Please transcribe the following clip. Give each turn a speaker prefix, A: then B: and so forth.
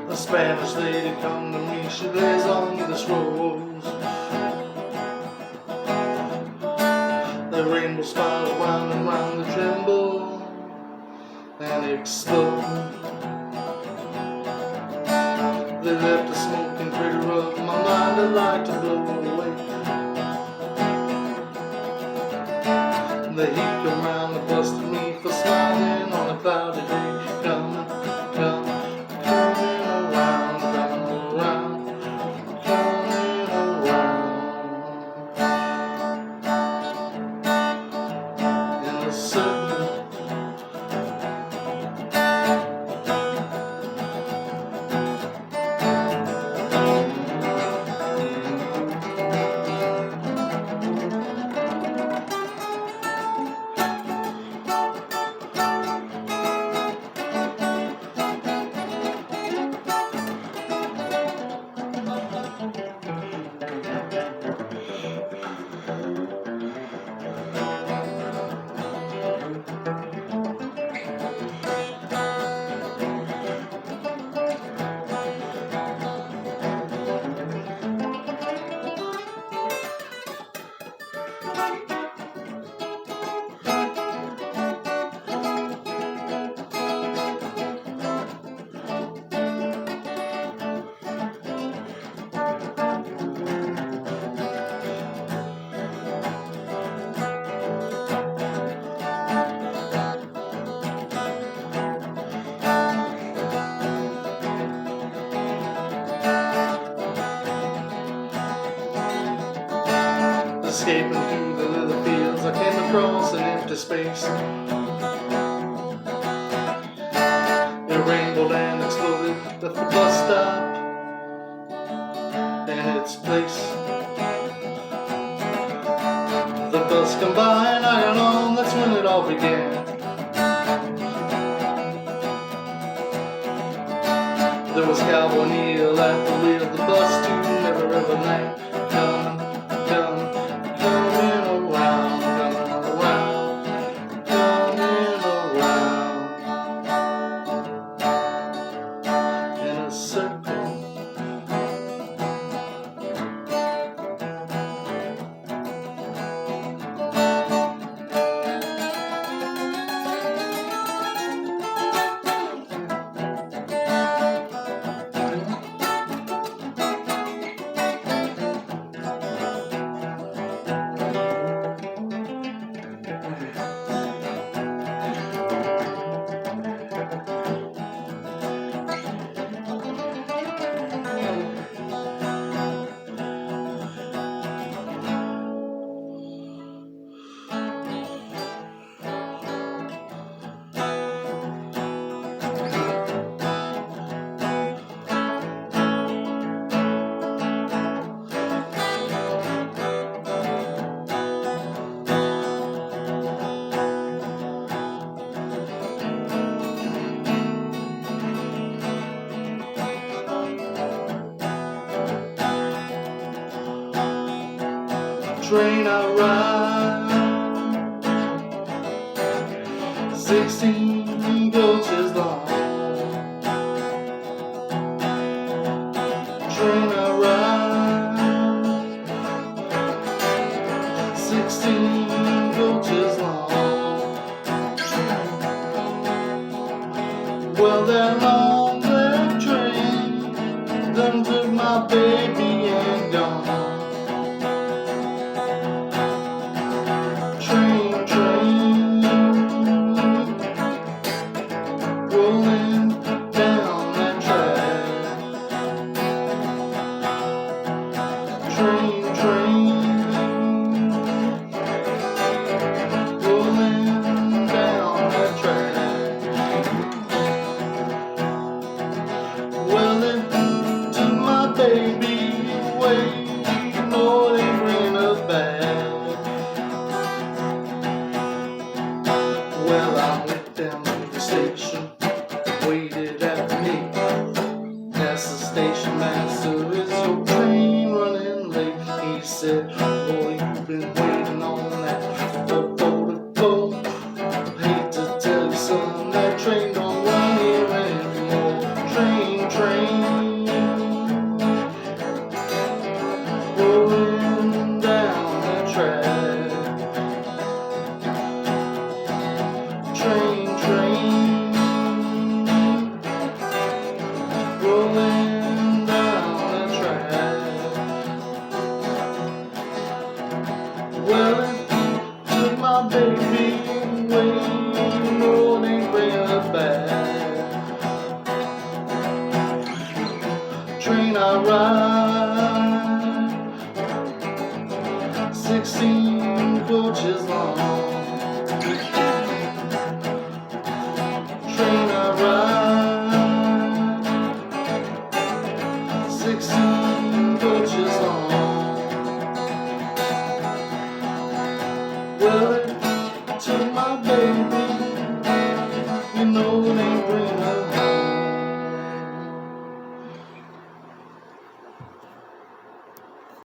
A: A Spanish lady come to me, she lays on me this rose. The rainbow spirals round and round, they tremble and explode. They left a smoking crater of my mind I'd like to blow away. The heat come round and busted me for smiling on a cloudy day. Coming, coming, coming around, coming around, coming around in a circle. Escaping through the little fields, I came across an empty space. It rainbowed and exploded, left the bus stop in its place. The bus come by and I got on, that's when it all began. There was Cowboy Neil at the wheel of the bus to never ever night. Coming, coming, coming around, coming around, coming around in a circle. Train I ride, 16 coaches long. Train I ride, 16 coaches long. Well, they're on their train, them to my baby ain't gone. Train, train, rolling down that track. Train, train, rolling down that track. Well, it took my baby away, no, they bring her back. Well, I went down to the station, waited at the gate. Asked the station master, is your train running late? He said, boy, you've been waiting on that 444. Hate to tell you, son, that train don't run here anymore. Train, train, rolling down the track. Train, train, rolling down the track. Well, it took my baby away, no, they bring her back. Train I ride, 16 coaches long.